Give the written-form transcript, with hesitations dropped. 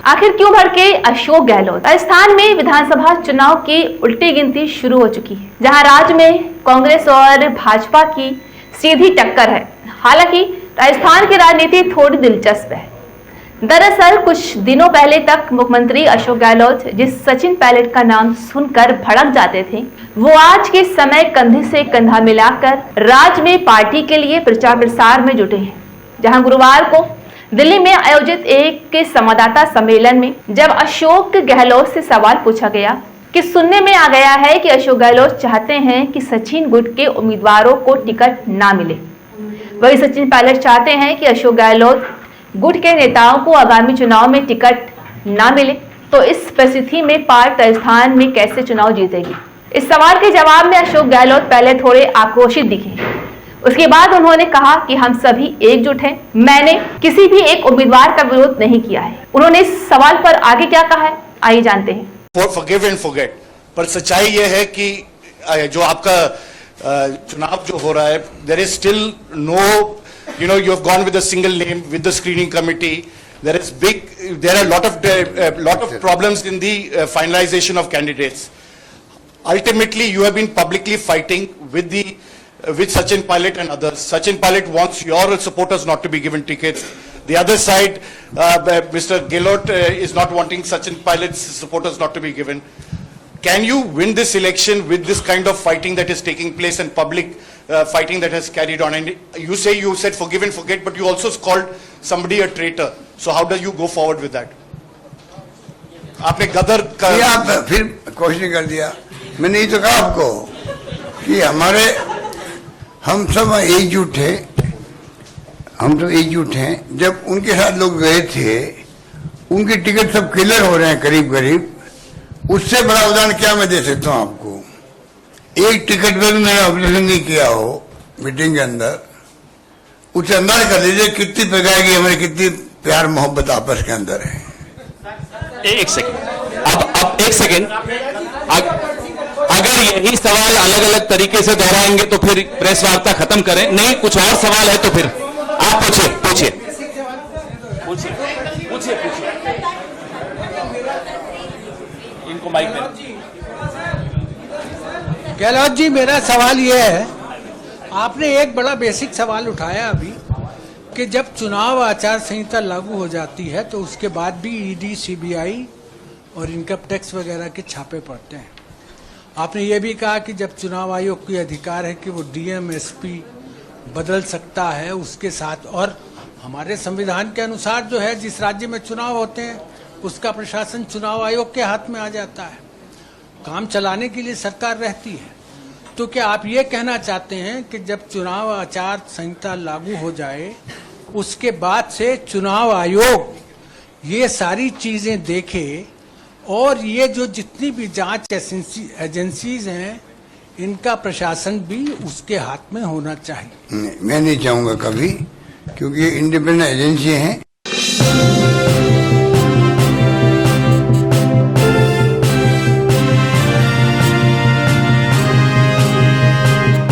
आखिर क्यों भड़के अशोक गहलोत? राजस्थान में विधानसभा चुनाव की उल्टी गिनती शुरू हो चुकी है, जहां राज्य में कांग्रेस और भाजपा की सीधी टक्कर है। हालांकि राजस्थान की राजनीति थोड़ी दिलचस्प है। दरअसल कुछ दिनों पहले तक मुख्यमंत्री अशोक गहलोत जिस सचिन पायलट का नाम सुनकर भड़क जाते थे, वो आज के समय कंधे से कंधा मिलाकर राज्य में पार्टी के लिए प्रचार प्रसार में जुटे हैं। जहां गुरुवार को दिल्ली में आयोजित एक संवाददाता सम्मेलन में जब अशोक गहलोत से सवाल पूछा गया कि सुनने में आ गया है कि अशोक गहलोत चाहते हैं कि सचिन गुट के उम्मीदवारों को टिकट ना मिले, वही सचिन पायलट चाहते हैं कि अशोक गहलोत गुट के नेताओं को आगामी चुनाव में टिकट ना मिले, तो इस परिस्थिति में पार्टी राजस्थान में कैसे चुनाव जीतेगी? इस सवाल के जवाब में अशोक गहलोत पहले थोड़े आक्रोशित दिखे। उसके बाद उन्होंने कहा कि हम सभी एकजुट हैं, मैंने किसी भी एक उम्मीदवार का विरोध नहीं किया है। उन्होंने इस सवाल पर आगे क्या कहा है, आइए जानते हैं। फॉरगिव एंड फॉरगेट, पर सच्चाई यह है कि जो आपका चुनाव जो हो रहा है, there is still no, you know, you have gone with a single name with the screening committee. There are lot of problems in the finalization of candidates. Ultimately, you have been publicly fighting with Sachin Pilot and others. Sachin Pilot wants your supporters not to be given tickets. The other side, Mr. Gehlot is not wanting Sachin Pilot's supporters not to be given. Can you win this election with this kind of fighting that is taking place and public fighting that has carried on? And you said forgive and forget, but you also called somebody a traitor. So how do you go forward with that? आपने गदर का आप फिर question कर दिया। मैंने ये तो कहा आपको कि हम सब एकजुट हैं। जब उनके साथ लोग गए थे, उनके टिकट सब क्लियर हो रहे हैं करीब करीब। उससे बड़ा उदाहरण क्या मैं दे सकता हूं आपको? एक टिकट में भी मैंने ऑब्जर्वेशन नहीं किया हो मीटिंग के अंदर, उसे अंदाज कर लीजिए कितनी प्रकार की हमारी कितनी प्यार मोहब्बत आपस के अंदर है। एक सेकंड, अब एक सेकंड, अगर यही सवाल अलग अलग तरीके से दोहराएंगे तो फिर प्रेस वार्ता खत्म करें। नहीं, कुछ और सवाल है तो फिर आप पूछिए। इनको माइक में। गहलोत जी, मेरा सवाल यह है, आपने एक बड़ा बेसिक सवाल उठाया अभी कि जब चुनाव आचार संहिता लागू हो जाती है तो उसके बाद भी ईडी, सीबीआई और इनकम टैक्स वगैरह के छापे पड़ते हैं। आपने ये भी कहा कि जब चुनाव आयोग की अधिकार है कि वो डीएम, एसपी बदल सकता है उसके साथ, और हमारे संविधान के अनुसार जो है जिस राज्य में चुनाव होते हैं उसका प्रशासन चुनाव आयोग के हाथ में आ जाता है, काम चलाने के लिए सरकार रहती है। तो क्या आप ये कहना चाहते हैं कि जब चुनाव आचार संहिता लागू हो जाए उसके बाद से चुनाव आयोग ये सारी चीजें देखे और ये जो जितनी भी जांच एजेंसीज हैं इनका प्रशासन भी उसके हाथ में होना चाहिए? मैं नहीं चाहूंगा कभी, क्योंकि ये इंडिपेंडेंट एजेंसी हैं।